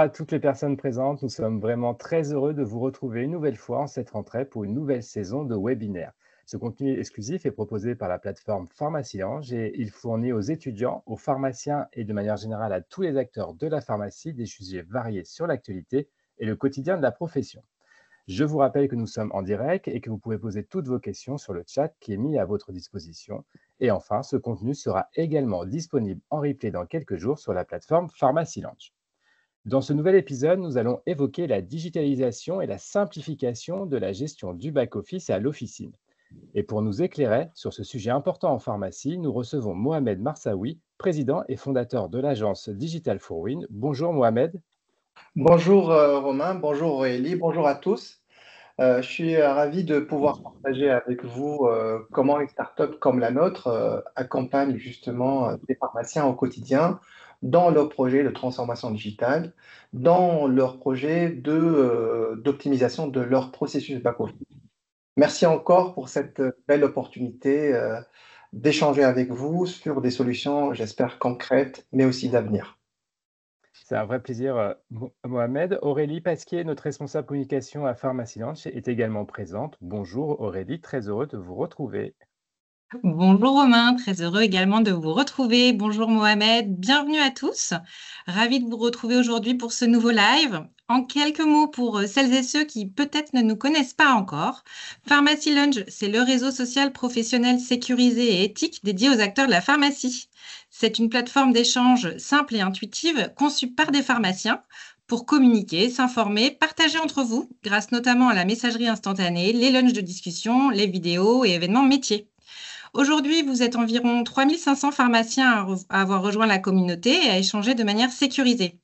à toutes les personnes présentes. Nous sommes vraiment très heureux de vous retrouver une nouvelle fois en cette rentrée pour une nouvelle saison de webinaire. Ce contenu exclusif est proposé par la plateforme Pharmacilange et il fournit aux étudiants, aux pharmaciens et de manière générale à tous les acteurs de la pharmacie des sujets variés sur l'actualité et le quotidien de la profession. Je vous rappelle que nous sommes en direct et que vous pouvez poser toutes vos questions sur le chat qui est mis à votre disposition. Et enfin, ce contenu sera également disponible en replay dans quelques jours sur la plateforme Pharmacilange. Dans ce nouvel épisode, nous allons évoquer la digitalisation et la simplification de la gestion du back-office à l'officine. Et pour nous éclairer sur ce sujet important en pharmacie, nous recevons Mohamed Marsaoui, président et fondateur de l'agence Digital for Win. Bonjour Mohamed. Bonjour Romain, bonjour Aurélie, bonjour à tous. Je suis ravi de pouvoir partager avec vous comment une startup comme la nôtre accompagne justement des pharmaciens au quotidien dans leur projet de transformation digitale, dans leur projet d'optimisation de leur processus back-office. Merci encore pour cette belle opportunité d'échanger avec vous sur des solutions, j'espère, concrètes, mais aussi d'avenir. C'est un vrai plaisir, Mohamed. Aurélie Pasquier, notre responsable communication à Pharmacilange, est également présente. Bonjour Aurélie, très heureux de vous retrouver. Bonjour Romain, très heureux également de vous retrouver. Bonjour Mohamed, bienvenue à tous. Ravi de vous retrouver aujourd'hui pour ce nouveau live. En quelques mots pour celles et ceux qui peut-être ne nous connaissent pas encore, Pharmacilange, c'est le réseau social professionnel sécurisé et éthique dédié aux acteurs de la pharmacie. C'est une plateforme d'échange simple et intuitive conçue par des pharmaciens pour communiquer, s'informer, partager entre vous, grâce notamment à la messagerie instantanée, les lunchs de discussion, les vidéos et événements métiers. Aujourd'hui, vous êtes environ 3500 pharmaciens à avoir rejoint la communauté et à échanger de manière sécurisée.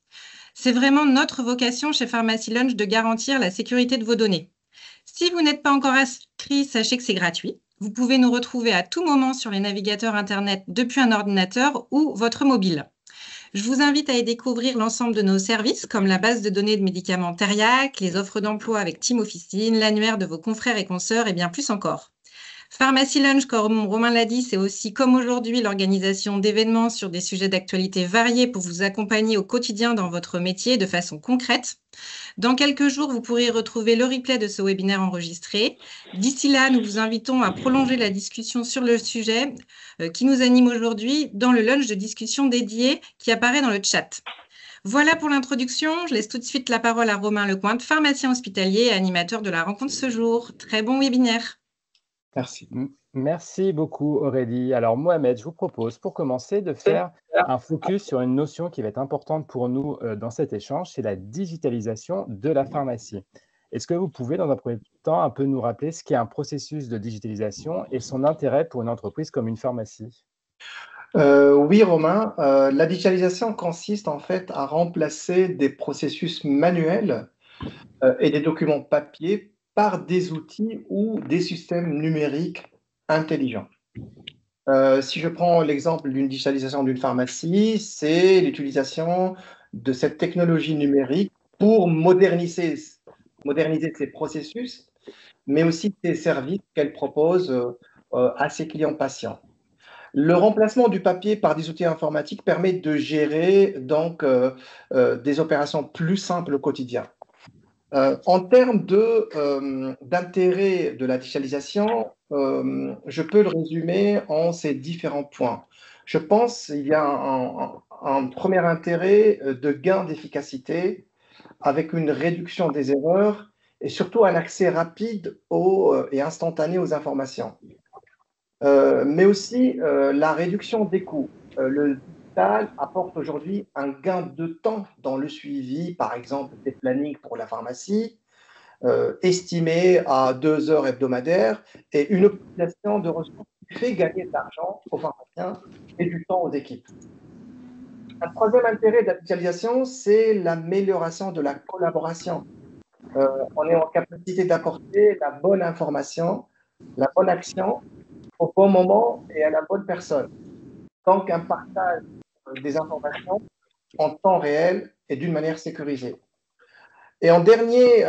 C'est vraiment notre vocation chez Pharmacilange de garantir la sécurité de vos données. Si vous n'êtes pas encore inscrit, sachez que c'est gratuit. Vous pouvez nous retrouver à tout moment sur les navigateurs Internet depuis un ordinateur ou votre mobile. Je vous invite à y découvrir l'ensemble de nos services, comme la base de données de médicaments Teriac, les offres d'emploi avec Team Officine, l'annuaire de vos confrères et consoeurs et bien plus encore. Pharmacilange, comme Romain l'a dit, c'est aussi comme aujourd'hui l'organisation d'événements sur des sujets d'actualité variés pour vous accompagner au quotidien dans votre métier de façon concrète. Dans quelques jours, vous pourrez retrouver le replay de ce webinaire enregistré. D'ici là, nous vous invitons à prolonger la discussion sur le sujet qui nous anime aujourd'hui dans le lunch de discussion dédié qui apparaît dans le chat. Voilà pour l'introduction. Je laisse tout de suite la parole à Romain Lecointe, pharmacien hospitalier et animateur de la rencontre ce jour. Très bon webinaire. Merci. Merci beaucoup Aurélie. Alors Mohamed, je vous propose pour commencer de faire un focus sur une notion qui va être importante pour nous dans cet échange, c'est la digitalisation de la pharmacie. Est-ce que vous pouvez dans un premier temps un peu nous rappeler ce qu'est un processus de digitalisation et son intérêt pour une entreprise comme une pharmacie? Oui, Romain, la digitalisation consiste en fait à remplacer des processus manuels et des documents papier par des outils ou des systèmes numériques intelligents. Si je prends l'exemple d'une digitalisation d'une pharmacie, c'est l'utilisation de cette technologie numérique pour moderniser ses processus, mais aussi ses services qu'elle propose à ses clients patients. Le remplacement du papier par des outils informatiques permet de gérer donc des opérations plus simples au quotidien. En termes d'intérêt de la digitalisation, je peux le résumer en ces différents points. Je pense qu'il y a un premier intérêt de gain d'efficacité avec une réduction des erreurs et surtout un accès rapide et instantané aux informations. Mais aussi la réduction des coûts. Le digital apporte aujourd'hui un gain de temps dans le suivi, par exemple, des plannings pour la pharmacie, estimé à 2 heures hebdomadaires, et une optimisation de ressources qui fait gagner de l'argent aux pharmaciens et du temps aux équipes. Un troisième intérêt de la digitalisation, c'est l'amélioration de la collaboration. On est en capacité d'apporter la bonne information, la bonne action au bon moment et à la bonne personne. Donc, un partage des informations en temps réel et d'une manière sécurisée. Et en dernier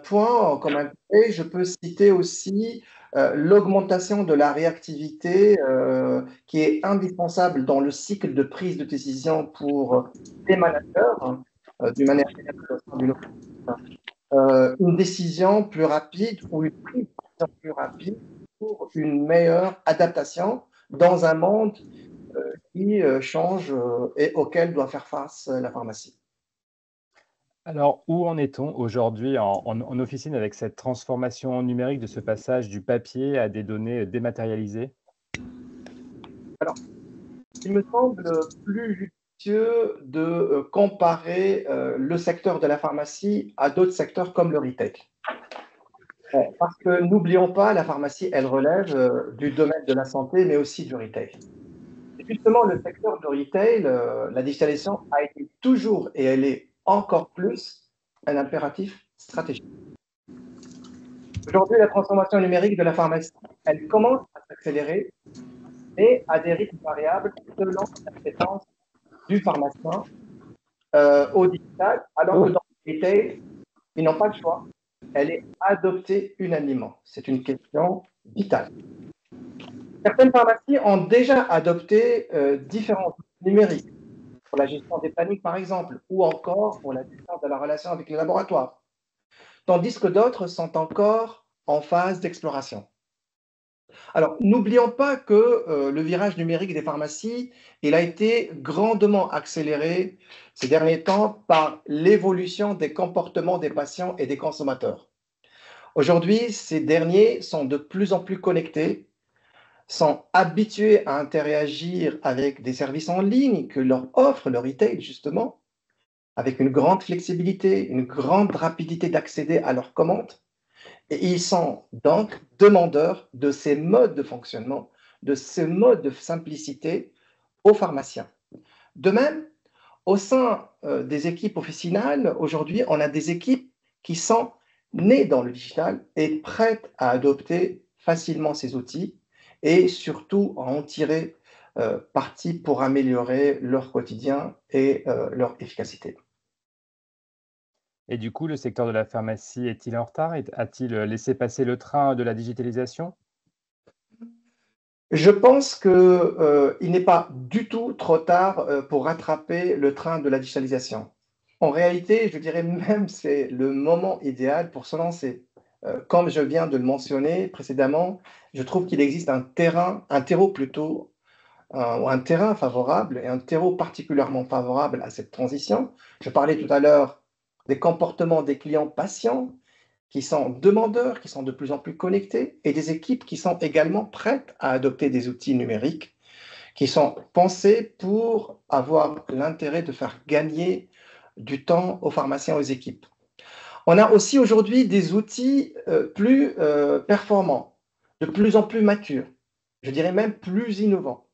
point, comme intérêt, je peux citer aussi l'augmentation de la réactivité qui est indispensable dans le cycle de prise de décision pour les managers. d'une manière générale au sein d'une une décision plus rapide ou une prise de décision plus rapide pour une meilleure adaptation dans un monde qui change et auquel doit faire face la pharmacie. Alors, où en est-on aujourd'hui en officine avec cette transformation numérique de ce passage du papier à des données dématérialisées? Alors, il me semble plus judicieux de comparer le secteur de la pharmacie à d'autres secteurs comme le retail. Parce que n'oublions pas, la pharmacie, elle relève du domaine de la santé, mais aussi du retail. Et justement, le secteur du retail, la digitalisation a été toujours, et elle est encore plus, un impératif stratégique. Aujourd'hui, la transformation numérique de la pharmacie, elle commence à s'accélérer, mais à des rythmes variables selon l'appétence du pharmacien au digital, alors que dans le retail, ils n'ont pas le choix. Elle est adoptée unanimement. C'est une question vitale. Certaines pharmacies ont déjà adopté différents outils numériques pour la gestion des plannings, par exemple, ou encore pour la gestion de la relation avec les laboratoires, tandis que d'autres sont encore en phase d'exploration. Alors, n'oublions pas que le virage numérique des pharmacies, il a été grandement accéléré ces derniers temps par l'évolution des comportements des patients et des consommateurs. Aujourd'hui, ces derniers sont de plus en plus connectés, sont habitués à interagir avec des services en ligne que leur offre le retail, justement, avec une grande flexibilité, une grande rapidité d'accéder à leurs commandes. Et ils sont donc demandeurs de ces modes de fonctionnement, de ces modes de simplicité aux pharmaciens. De même, au sein des équipes officinales, aujourd'hui, on a des équipes qui sont nées dans le digital et prêtes à adopter facilement ces outils et surtout à en tirer parti pour améliorer leur quotidien et leur efficacité. Et du coup, le secteur de la pharmacie est-il en retard? A-t-il laissé passer le train de la digitalisation? Je pense qu'il n'est pas du tout trop tard pour rattraper le train de la digitalisation. En réalité, je dirais même c'est le moment idéal pour se lancer. Comme je viens de le mentionner précédemment, je trouve qu'il existe un terreau plutôt, ou un terrain favorable et un terreau particulièrement favorable à cette transition. Je parlais tout à l'heure des comportements des clients patients qui sont demandeurs, qui sont de plus en plus connectés, et des équipes qui sont également prêtes à adopter des outils numériques, qui sont pensés pour avoir l'intérêt de faire gagner du temps aux pharmaciens, aux équipes. On a aussi aujourd'hui des outils plus performants, de plus en plus matures, je dirais même plus innovants.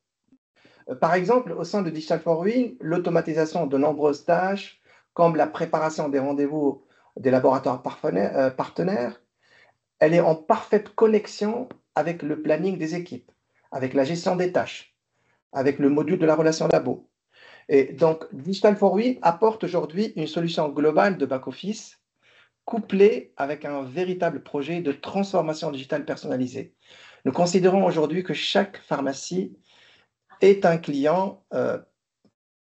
Par exemple, au sein de Digital for Win, l'automatisation de nombreuses tâches, comme la préparation des rendez-vous des laboratoires partenaires, elle est en parfaite connexion avec le planning des équipes, avec la gestion des tâches, avec le module de la relation labo. Et donc, Digital for We apporte aujourd'hui une solution globale de back-office couplée avec un véritable projet de transformation digitale personnalisée. Nous considérons aujourd'hui que chaque pharmacie est un client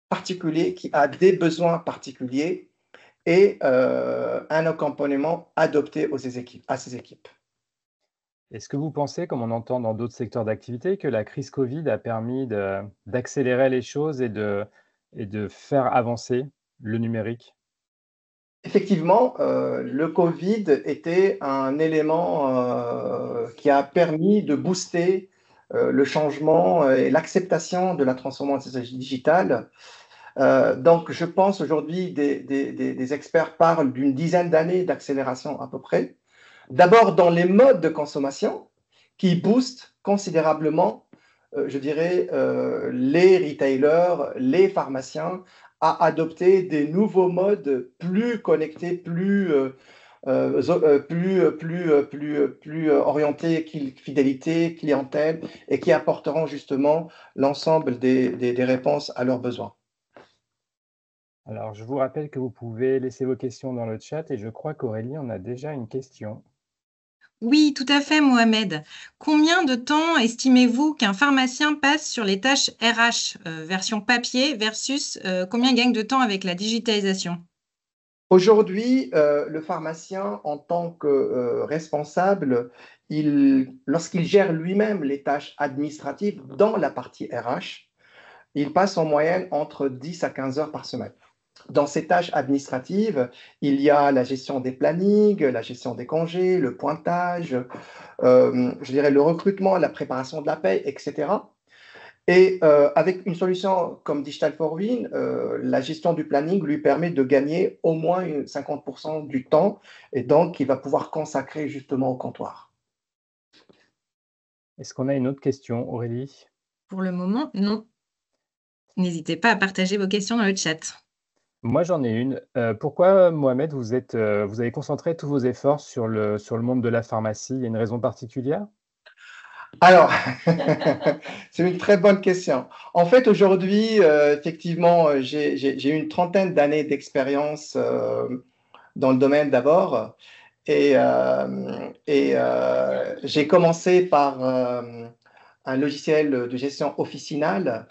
particulier qui a des besoins particuliers et un accompagnement adopté à ses équipes. Est-ce que vous pensez, comme on entend dans d'autres secteurs d'activité, que la crise Covid a permis d'accélérer les choses et de faire avancer le numérique? Effectivement, le Covid était un élément qui a permis de booster le changement et l'acceptation de la transformation digitale. Donc, je pense aujourd'hui, des experts parlent d'une dizaine d'années d'accélération à peu près. D'abord dans les modes de consommation qui boostent considérablement, je dirais, les retailers, les pharmaciens à adopter des nouveaux modes plus connectés, plus orientés fidélité, clientèle et qui apporteront justement l'ensemble des réponses à leurs besoins. Alors, je vous rappelle que vous pouvez laisser vos questions dans le chat et je crois qu'Aurélie en a déjà une question. Oui, tout à fait, Mohamed. Combien de temps estimez-vous qu'un pharmacien passe sur les tâches RH, version papier versus combien il gagne de temps avec la digitalisation? Aujourd'hui, le pharmacien, en tant que responsable, lorsqu'il gère lui-même les tâches administratives dans la partie RH, il passe en moyenne entre 10 à 15 heures par semaine. Dans ces tâches administratives, il y a la gestion des plannings, la gestion des congés, le pointage, je dirais le recrutement, la préparation de la paie, etc. Et avec une solution comme Digital for Win, la gestion du planning lui permet de gagner au moins 50% du temps et donc il va pouvoir consacrer justement au comptoir. Est-ce qu'on a une autre question, Aurélie? Pour le moment, non. N'hésitez pas à partager vos questions dans le chat. Moi, j'en ai une. Pourquoi, Mohamed, vous avez concentré tous vos efforts sur le monde de la pharmacie? Il y a une raison particulière? Alors, c'est une très bonne question. En fait, aujourd'hui, effectivement, j'ai une trentaine d'années d'expérience dans le domaine d'abord. J'ai commencé par un logiciel de gestion officinale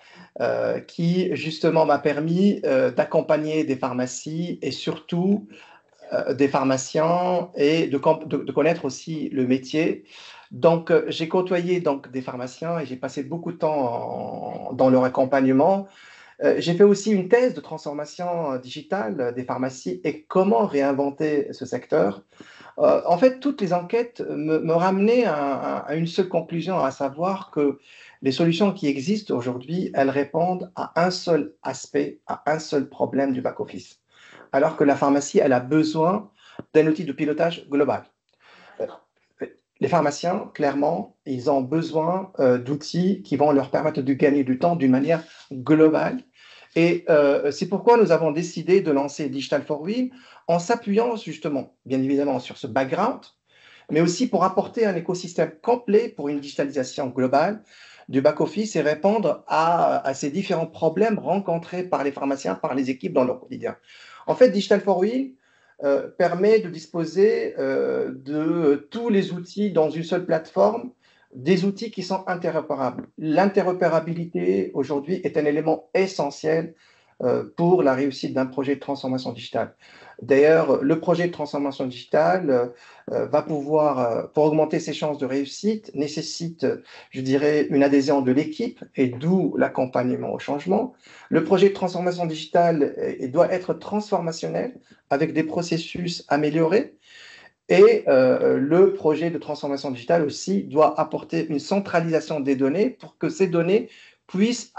qui justement m'a permis d'accompagner des pharmacies et surtout des pharmaciens et de connaître aussi le métier. Donc, j'ai côtoyé donc, des pharmaciens et j'ai passé beaucoup de temps dans leur accompagnement. J'ai fait aussi une thèse de transformation digitale des pharmacies et comment réinventer ce secteur. En fait, toutes les enquêtes me ramenaient à une seule conclusion, à savoir que les solutions qui existent aujourd'hui, elles répondent à un seul aspect, à un seul problème du back-office. Alors que la pharmacie, elle a besoin d'un outil de pilotage global. Euh, Les pharmaciens, clairement, ils ont besoin d'outils qui vont leur permettre de gagner du temps d'une manière globale. Et c'est pourquoi nous avons décidé de lancer Digital for Win en s'appuyant justement, bien évidemment, sur ce background, mais aussi pour apporter un écosystème complet pour une digitalisation globale du back-office et répondre à ces différents problèmes rencontrés par les pharmaciens, par les équipes dans leur quotidien. En fait, Digital for Win permet de disposer de tous les outils dans une seule plateforme, des outils qui sont interopérables. L'interopérabilité aujourd'hui est un élément essentiel pour la réussite d'un projet de transformation digitale. D'ailleurs, le projet de transformation digitale va pouvoir, pour augmenter ses chances de réussite, nécessite, je dirais, une adhésion de l'équipe et d'où l'accompagnement au changement. Le projet de transformation digitale doit être transformationnel avec des processus améliorés. Et le projet de transformation digitale aussi doit apporter une centralisation des données pour que ces données puissent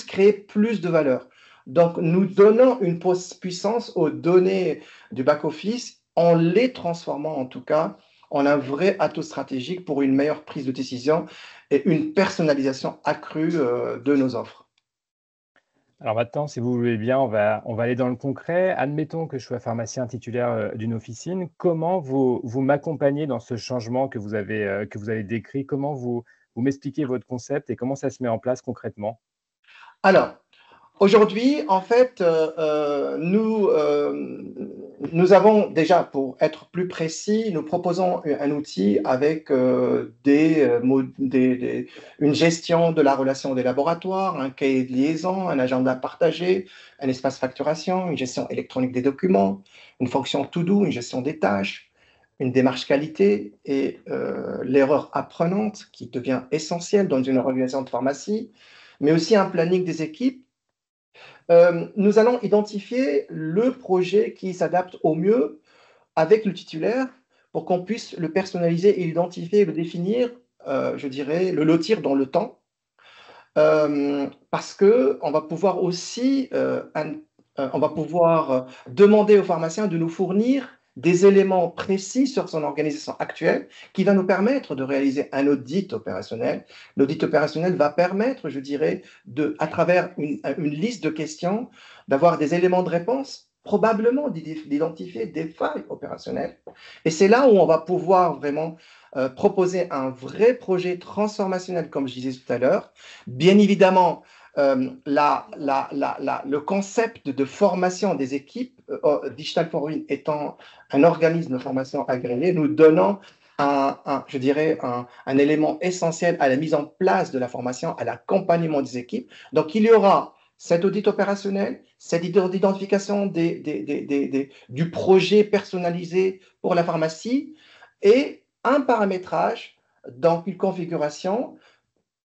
créer plus de valeur. Donc, nous donnons une puissance aux données du back-office en les transformant en tout cas en un vrai atout stratégique pour une meilleure prise de décision et une personnalisation accrue de nos offres. Alors maintenant, si vous voulez bien, on va aller dans le concret. Admettons que je sois pharmacien titulaire d'une officine. Comment vous m'accompagnez dans ce changement que vous avez décrit? Comment vous m'expliquez votre concept et comment ça se met en place concrètement? Alors, aujourd'hui, en fait, nous avons déjà, pour être plus précis, nous proposons un outil avec une gestion de la relation des laboratoires, un cahier de liaison, un agenda partagé, un espace facturation, une gestion électronique des documents, une fonction to-do, une gestion des tâches, une démarche qualité et l'erreur apprenante qui devient essentielle dans une organisation de pharmacie, mais aussi un planning des équipes. Nous allons identifier le projet qui s'adapte au mieux avec le titulaire pour qu'on puisse le personnaliser et l'identifier et le définir, je dirais, le lotir dans le temps. Parce qu'on va pouvoir aussi on va pouvoir demander au pharmacien de nous fournir des éléments précis sur son organisation actuelle qui va nous permettre de réaliser un audit opérationnel. L'audit opérationnel va permettre, je dirais, à travers une liste de questions, d'avoir des éléments de réponse, probablement d'identifier des failles opérationnelles. Et c'est là où on va pouvoir vraiment proposer un vrai projet transformationnel, comme je disais tout à l'heure. Bien évidemment, le concept de formation des équipes, Digital for Win étant un organisme de formation agréé, nous donnons je dirais, un élément essentiel à la mise en place de la formation, à l'accompagnement des équipes. Donc, il y aura cet audit opérationnel, cette identification du projet personnalisé pour la pharmacie et un paramétrage, donc une configuration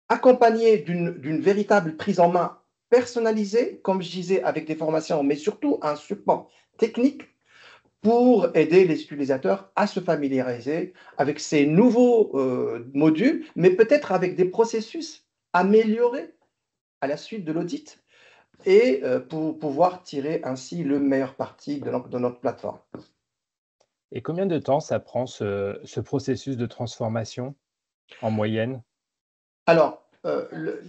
accompagnée d'une véritable prise en main personnalisée, comme je disais, avec des formations, mais surtout un support technique pour aider les utilisateurs à se familiariser avec ces nouveaux modules, mais peut-être avec des processus améliorés à la suite de l'audit et pour pouvoir tirer ainsi le meilleur parti de notre plateforme. Et combien de temps ça prend ce processus de transformation en moyenne? Alors,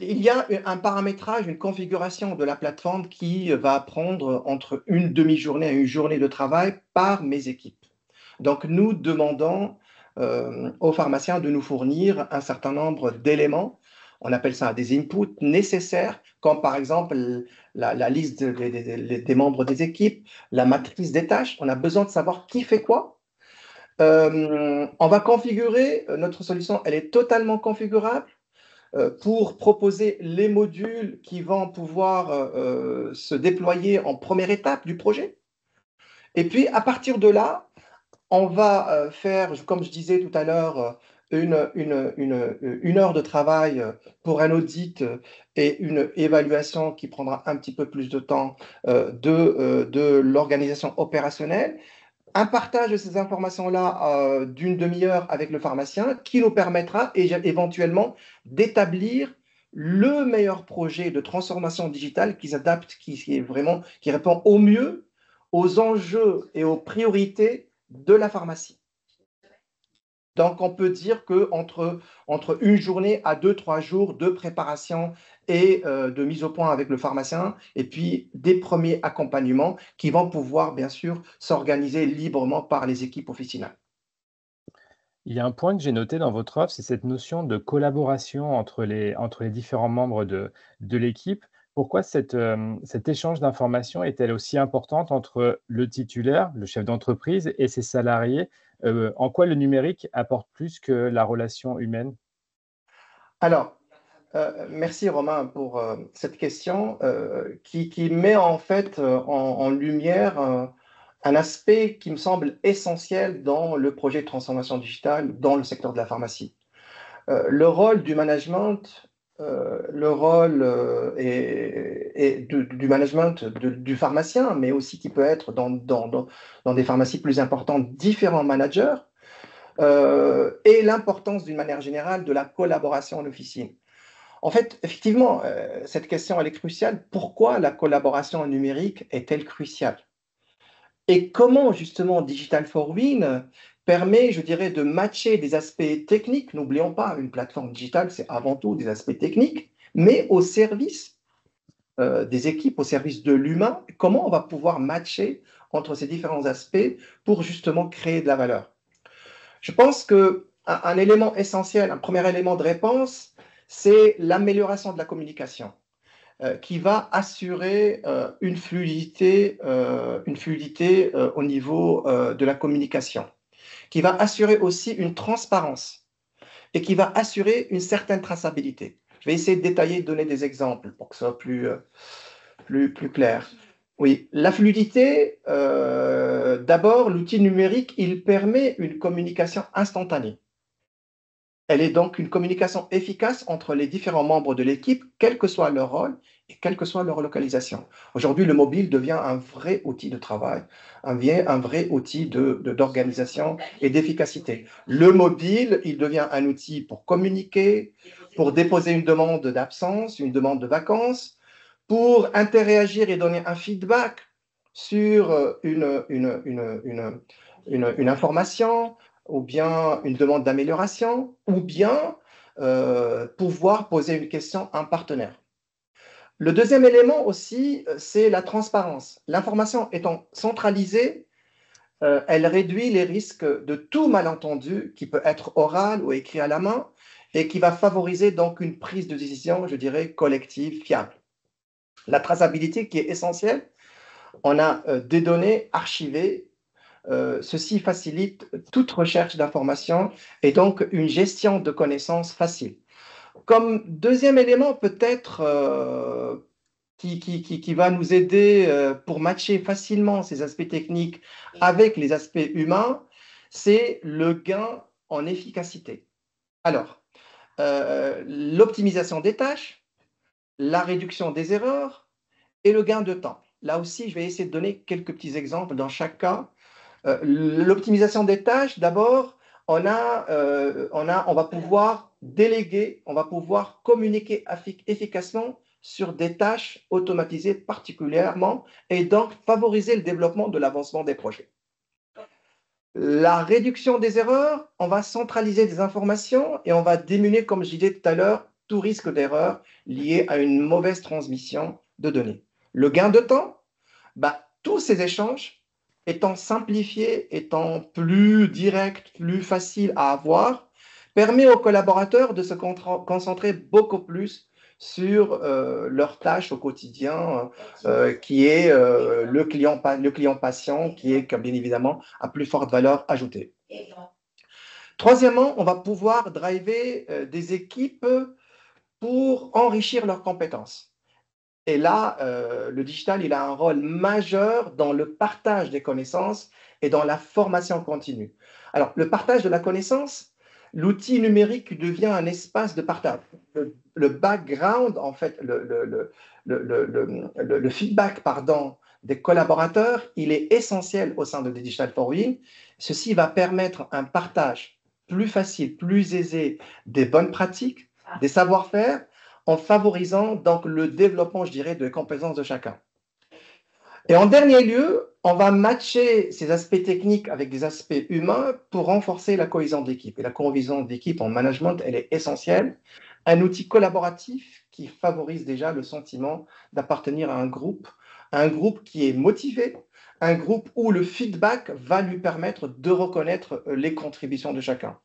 il y a un paramétrage, une configuration de la plateforme qui va prendre entre une demi-journée et une journée de travail par mes équipes. Donc, nous demandons aux pharmaciens de nous fournir un certain nombre d'éléments. On appelle ça des inputs nécessaires, comme par exemple la liste des membres des équipes, la matrice des tâches. On a besoin de savoir qui fait quoi. On va configurer notre solution, elle est totalement configurable pour proposer les modules qui vont pouvoir se déployer en première étape du projet. Et puis, à partir de là, on va faire, comme je disais tout à l'heure, une heure de travail pour un audit et une évaluation qui prendra un petit peu plus de temps de l'organisation opérationnelle. Un partage de ces informations-là d'une demi-heure avec le pharmacien qui nous permettra éventuellement d'établir le meilleur projet de transformation digitale qui s'adapte, qui répond au mieux aux enjeux et aux priorités de la pharmacie. Donc, on peut dire qu'entre une journée à 2-3 jours de préparation et de mise au point avec le pharmacien, et puis des premiers accompagnements qui vont pouvoir, bien sûr, s'organiser librement par les équipes officinales. Il y a un point que j'ai noté dans votre offre, c'est cette notion de collaboration entre les différents membres de l'équipe. Pourquoi cet échange d'informations est-elle aussi importante entre le titulaire, le chef d'entreprise et ses salariés? En quoi le numérique apporte plus que la relation humaine? Alors, merci Romain pour cette question qui met en fait en lumière un aspect qui me semble essentiel dans le projet de transformation digitale dans le secteur de la pharmacie. Le rôle du management, le rôle du management du pharmacien, mais aussi qui peut être dans des pharmacies plus importantes, différents managers, et l'importance d'une manière générale de la collaboration en officine. En fait, effectivement, cette question, elle est cruciale. Pourquoi la collaboration numérique est-elle cruciale? Et comment, justement, Digital for Win permet, je dirais, de matcher des aspects techniques. N'oublions pas, une plateforme digitale, c'est avant tout des aspects techniques, mais au service des équipes, au service de l'humain. Comment on va pouvoir matcher entre ces différents aspects pour, justement, créer de la valeur? Je pense qu'un élément essentiel, un premier élément de réponse, c'est l'amélioration de la communication qui va assurer une fluidité au niveau de la communication, qui va assurer aussi une transparence et qui va assurer une certaine traçabilité. Je vais essayer de détailler, de donner des exemples pour que ce soit plus clair. Oui, la fluidité, d'abord, l'outil numérique, il permet une communication instantanée. Elle est donc une communication efficace entre les différents membres de l'équipe, quel que soit leur rôle et quelle que soit leur localisation. Aujourd'hui, le mobile devient un vrai outil de travail, un vrai outil d'organisation et d'efficacité. Le mobile, il devient un outil pour communiquer, pour déposer une demande d'absence, une demande de vacances, pour interagir et donner un feedback sur une information, ou bien une demande d'amélioration, ou bien pouvoir poser une question à un partenaire. Le deuxième élément aussi, c'est la transparence. L'information étant centralisée, elle réduit les risques de tout malentendu qui peut être oral ou écrit à la main et qui va favoriser donc une prise de décision, je dirais, collective, fiable. La traçabilité qui est essentielle, on a des données archivées. Ceci facilite toute recherche d'informations et donc une gestion de connaissances facile. Comme deuxième élément, peut-être qui va nous aider pour matcher facilement ces aspects techniques avec les aspects humains, c'est le gain en efficacité. Alors, l'optimisation des tâches, la réduction des erreurs et le gain de temps. Là aussi, je vais essayer de donner quelques petits exemples dans chaque cas. L'optimisation des tâches, d'abord, on va pouvoir déléguer, on va pouvoir communiquer efficacement sur des tâches automatisées particulièrement et donc favoriser le développement de l'avancement des projets. La réduction des erreurs, on va centraliser des informations et on va diminuer, comme je disais tout à l'heure, tout risque d'erreur lié à une mauvaise transmission de données. Le gain de temps, tous ces échanges étant simplifiés, étant plus directs, plus faciles à avoir, permet aux collaborateurs de se concentrer beaucoup plus sur leur tâche au quotidien, qui est le client patient, qui est bien évidemment à plus forte valeur ajoutée. Troisièmement, on va pouvoir driver des équipes pour enrichir leurs compétences. Et là, le digital, il a un rôle majeur dans le partage des connaissances et dans la formation continue. Alors, le partage de la connaissance, l'outil numérique devient un espace de partage. Le background, en fait, le feedback, pardon, des collaborateurs, il est essentiel au sein de Digital for Win. Ceci va permettre un partage plus facile, plus aisé des bonnes pratiques, des savoir-faire, en favorisant donc le développement, je dirais, de compétences de chacun. Et en dernier lieu, on va matcher ces aspects techniques avec des aspects humains pour renforcer la cohésion de l'équipe. Et la cohésion d'équipe en management, elle est essentielle. Un outil collaboratif qui favorise déjà le sentiment d'appartenir à un groupe qui est motivé, un groupe où le feedback va lui permettre de reconnaître les contributions de chacun.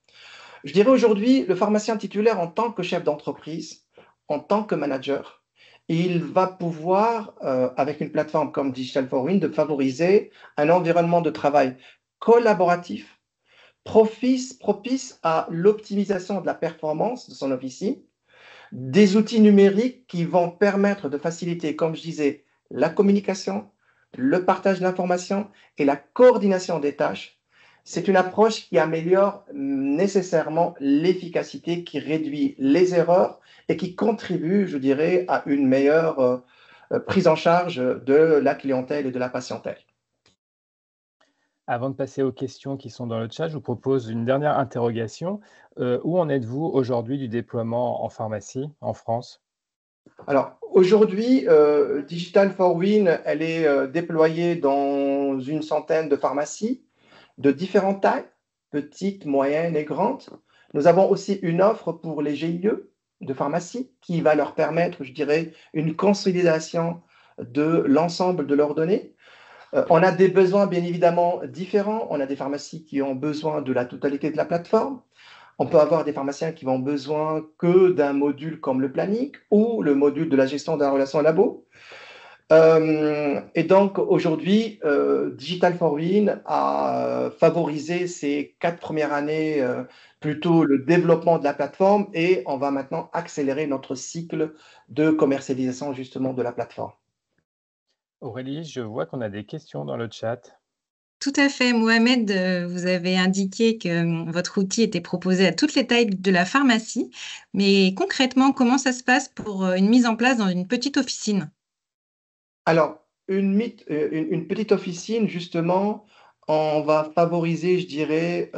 Je dirais aujourd'hui, le pharmacien titulaire en tant que chef d'entreprise, en tant que manager, il va pouvoir, avec une plateforme comme Digital for Win, de favoriser un environnement de travail collaboratif, propice à l'optimisation de la performance de son officine, des outils numériques qui vont permettre de faciliter, comme je disais, la communication, le partage d'informations et la coordination des tâches. C'est une approche qui améliore nécessairement l'efficacité, qui réduit les erreurs et qui contribue, je dirais, à une meilleure prise en charge de la clientèle et de la patientèle. Avant de passer aux questions qui sont dans le chat, je vous propose une dernière interrogation. Où en êtes-vous aujourd'hui du déploiement en pharmacie en France? Alors, aujourd'hui, Digital for Win, elle est déployée dans une centaine de pharmacies de différentes tailles, petites, moyennes et grandes. Nous avons aussi une offre pour les GIE de pharmacie qui va leur permettre, je dirais, une consolidation de l'ensemble de leurs données. On a des besoins bien évidemment différents. On a des pharmacies qui ont besoin de la totalité de la plateforme. On peut avoir des pharmaciens qui ont besoin que d'un module comme le planning ou le module de la gestion de la relation labo. Et donc, aujourd'hui, Digital for Win a favorisé ces 4 premières années plutôt le développement de la plateforme et on va maintenant accélérer notre cycle de commercialisation justement de la plateforme. Aurélie, je vois qu'on a des questions dans le chat. Tout à fait. Mohamed, vous avez indiqué que votre outil était proposé à toutes les tailles de la pharmacie. Mais concrètement, comment ça se passe pour une mise en place dans une petite officine? Alors, une petite officine, justement, on va favoriser, je dirais,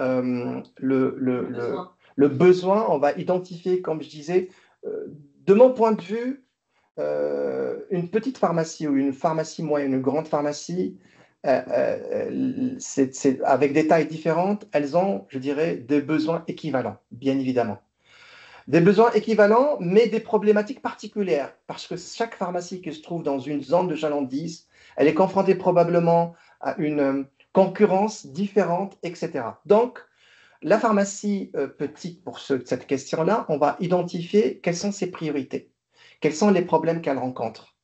le besoin. On va identifier, comme je disais, de mon point de vue, une petite pharmacie ou une pharmacie moyenne, une grande pharmacie, avec des tailles différentes, elles ont, je dirais, des besoins équivalents, bien évidemment. Des besoins équivalents, mais des problématiques particulières, parce que chaque pharmacie qui se trouve dans une zone de chalandise, elle est confrontée probablement à une concurrence différente, etc. Donc, la pharmacie petite, pour cette question-là, on va identifier quelles sont ses priorités, quels sont les problèmes qu'elle rencontre.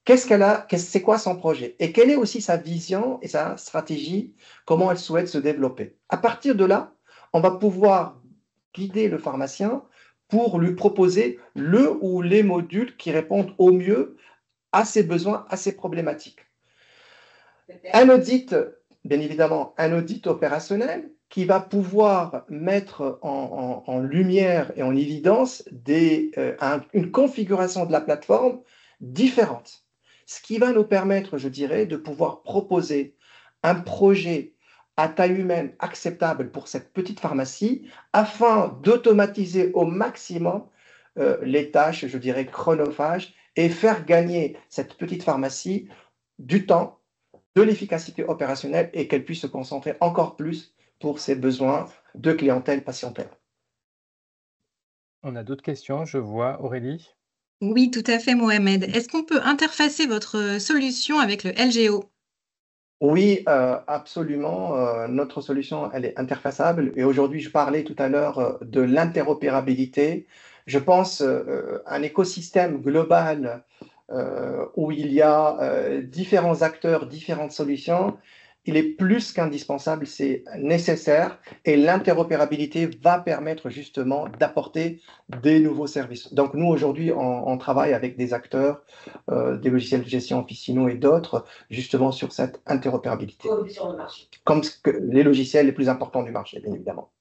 Qu'est-ce qu'elle a, c'est quoi son projet et quelle est aussi sa vision et sa stratégie, comment elle souhaite se développer. À partir de là, on va pouvoir guider le pharmacien pour lui proposer le ou les modules qui répondent au mieux à ses besoins, à ses problématiques. Un audit, bien évidemment, un audit opérationnel qui va pouvoir mettre en lumière et en évidence une configuration de la plateforme différente. Ce qui va nous permettre, je dirais, de pouvoir proposer un projet à taille humaine acceptable pour cette petite pharmacie afin d'automatiser au maximum les tâches, je dirais, chronophages et faire gagner cette petite pharmacie du temps, de l'efficacité opérationnelle et qu'elle puisse se concentrer encore plus pour ses besoins de clientèle patientèle. On a d'autres questions, je vois. Aurélie? Oui, tout à fait, Mohamed. Est-ce qu'on peut interfacer votre solution avec le LGO? Oui, absolument. Notre solution, elle est interfaçable. Et aujourd'hui, je parlais tout à l'heure de l'interopérabilité. Je pense un écosystème global où il y a différents acteurs, différentes solutions. Il est plus qu'indispensable, c'est nécessaire. Et l'interopérabilité va permettre justement d'apporter des nouveaux services. Donc nous, aujourd'hui, on travaille avec des acteurs, des logiciels de gestion officinaux et d'autres, justement sur cette interopérabilité. Comme les logiciels les plus importants du marché, bien évidemment.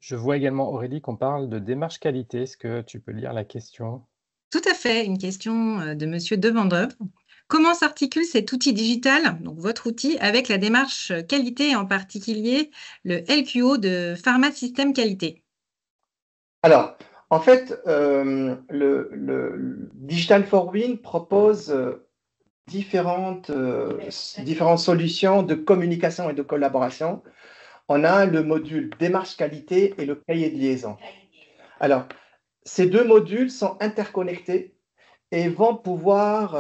Je vois également, Aurélie, qu'on parle de démarche qualité. Est-ce que tu peux lire la question? Tout à fait, une question de Monsieur Devendœuvre. Comment s'articule cet outil digital, donc votre outil, avec la démarche qualité et en particulier le LQO de Pharma Système Qualité? Alors, en fait, le Digital for Win propose différentes solutions de communication et de collaboration. On a le module démarche qualité et le cahier de liaison. Alors, ces deux modules sont interconnectés et vont pouvoir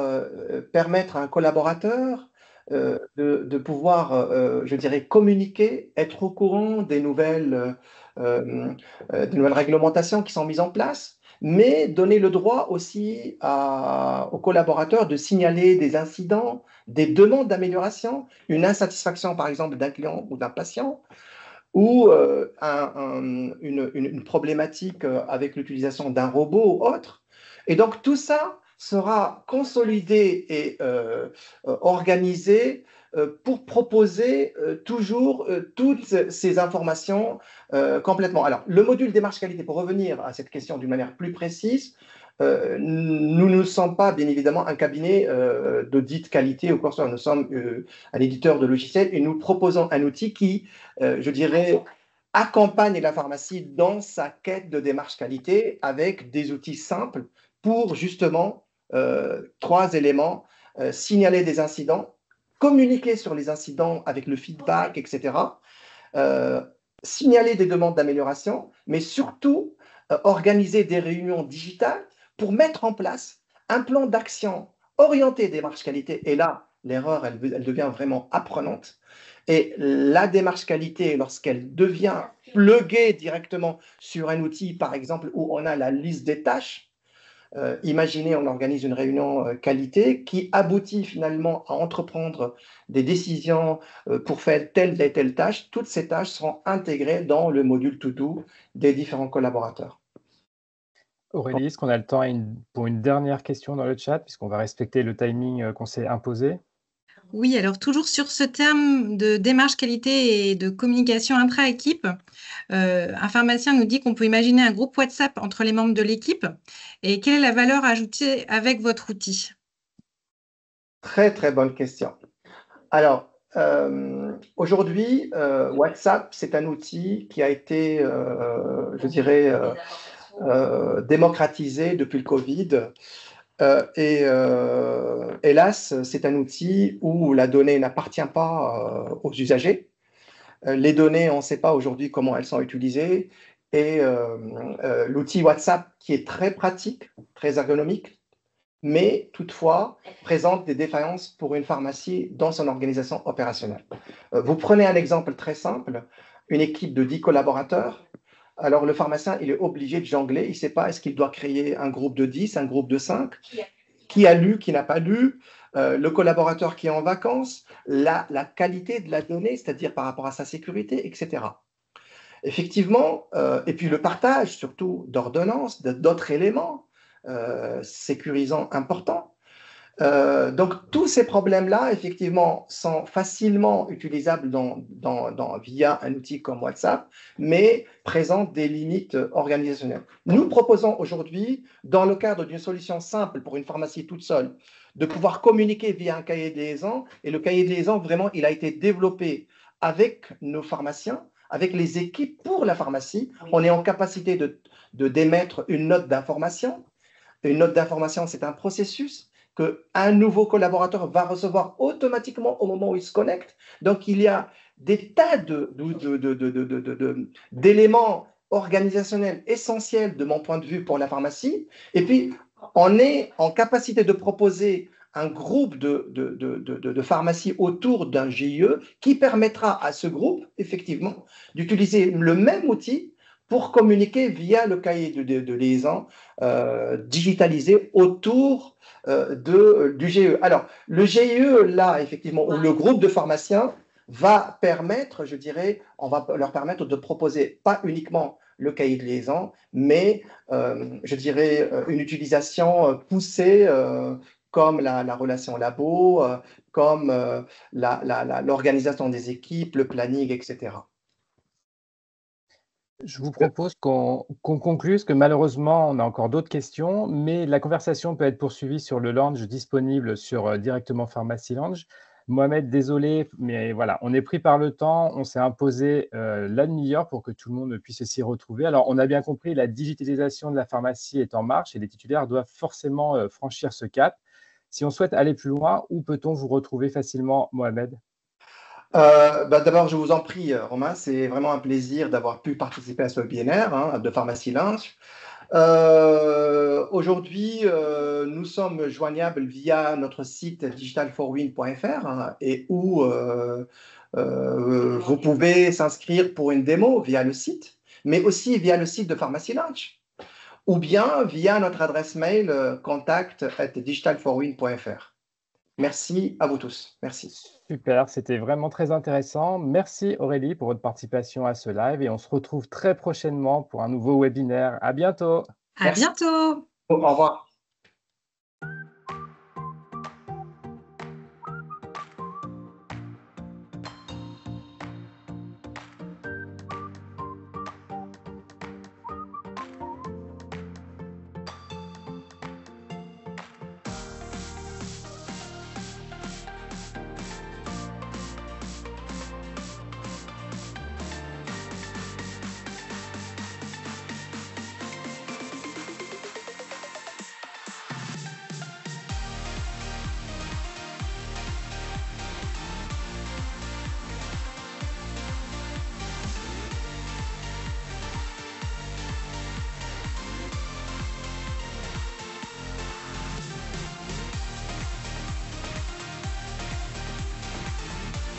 permettre à un collaborateur de pouvoir, je dirais, communiquer, être au courant des nouvelles réglementations qui sont mises en place, mais donner le droit aussi aux collaborateurs de signaler des incidents, des demandes d'amélioration, une insatisfaction par exemple d'un client ou d'un patient, ou une problématique avec l'utilisation d'un robot ou autre. Et donc tout ça sera consolidé et organisé pour proposer toujours toutes ces informations complètement. Alors, le module démarche qualité, pour revenir à cette question d'une manière plus précise, nous ne sommes pas, bien évidemment, un cabinet d'audit qualité ou quoi que ce soit. Nous sommes un éditeur de logiciels et nous proposons un outil qui, je dirais, accompagne la pharmacie dans sa quête de démarche qualité avec des outils simples pour justement trois éléments, signaler des incidents, communiquer sur les incidents avec le feedback, etc., signaler des demandes d'amélioration, mais surtout organiser des réunions digitales pour mettre en place un plan d'action orienté démarche qualité. Et là, l'erreur, elle devient vraiment apprenante. Et la démarche qualité, lorsqu'elle devient pluguée directement sur un outil, par exemple, où on a la liste des tâches, imaginez, on organise une réunion qualité qui aboutit finalement à entreprendre des décisions pour faire telle et telle tâche. Toutes ces tâches seront intégrées dans le module To-Do des différents collaborateurs. Aurélie, est-ce qu'on a le temps pour une dernière question dans le chat, puisqu'on va respecter le timing qu'on s'est imposé? Oui, alors toujours sur ce terme de démarche qualité et de communication intra-équipe, un pharmacien nous dit qu'on peut imaginer un groupe WhatsApp entre les membres de l'équipe. Et quelle est la valeur ajoutée avec votre outil? Très, très bonne question. Alors, aujourd'hui, WhatsApp, c'est un outil qui a été, je dirais, démocratisé depuis le Covid. Hélas, c'est un outil où la donnée n'appartient pas aux usagers. Les données, on ne sait pas aujourd'hui comment elles sont utilisées. Et l'outil WhatsApp, qui est très pratique, très ergonomique, mais toutefois présente des défaillances pour une pharmacie dans son organisation opérationnelle. Vous prenez un exemple très simple, une équipe de 10 collaborateurs. Alors, le pharmacien, il est obligé de jongler. Il ne sait pas, est-ce qu'il doit créer un groupe de 10, un groupe de 5? Qui a lu, qui n'a pas lu? Le collaborateur qui est en vacances, la qualité de la donnée, c'est-à-dire par rapport à sa sécurité, etc. Effectivement, et puis le partage surtout d'ordonnances, d'autres éléments sécurisants importants. Donc, tous ces problèmes-là, effectivement, sont facilement utilisables via un outil comme WhatsApp, mais présentent des limites organisationnelles. Nous proposons aujourd'hui, dans le cadre d'une solution simple pour une pharmacie toute seule, de pouvoir communiquer via un cahier de liaison. Et le cahier de liaison, vraiment, il a été développé avec nos pharmaciens, avec les équipes pour la pharmacie. On est en capacité de d'émettre une note d'information. Une note d'information, c'est un processus qu'un nouveau collaborateur va recevoir automatiquement au moment où il se connecte. Donc, il y a des tas d'éléments organisationnels essentiels de mon point de vue pour la pharmacie. Et puis, on est en capacité de proposer un groupe de pharmacies autour d'un GIE qui permettra à ce groupe, effectivement, d'utiliser le même outil pour communiquer via le cahier de liaison digitalisé autour du GIE. Alors, le GIE, là, effectivement, ou le groupe de pharmaciens va permettre, je dirais, on va leur permettre de proposer pas uniquement le cahier de liaison, mais, je dirais, une utilisation poussée comme la relation labo, comme l'organisation des équipes, le planning, etc. Je vous propose qu'on conclue, parce que malheureusement, on a encore d'autres questions, mais la conversation peut être poursuivie sur le lounge disponible sur directement Pharmacy Lounge. Mohamed, désolé, mais voilà, on est pris par le temps, on s'est imposé la demi-heure pour que tout le monde puisse s'y retrouver. Alors, on a bien compris, la digitalisation de la pharmacie est en marche et les titulaires doivent forcément franchir ce cap. Si on souhaite aller plus loin, où peut-on vous retrouver facilement, Mohamed? D'abord, je vous en prie, Romain, c'est vraiment un plaisir d'avoir pu participer à ce webinaire de Pharmacy Lounge. Aujourd'hui, nous sommes joignables via notre site digital4win.fr et où vous pouvez s'inscrire pour une démo via le site, mais aussi via le site de Pharmacy Lounge ou bien via notre adresse mail contact@digital4win.fr. Merci à vous tous. Merci. Super, c'était vraiment très intéressant. Merci Aurélie pour votre participation à ce live et on se retrouve très prochainement pour un nouveau webinaire. À bientôt. À bientôt. Au revoir.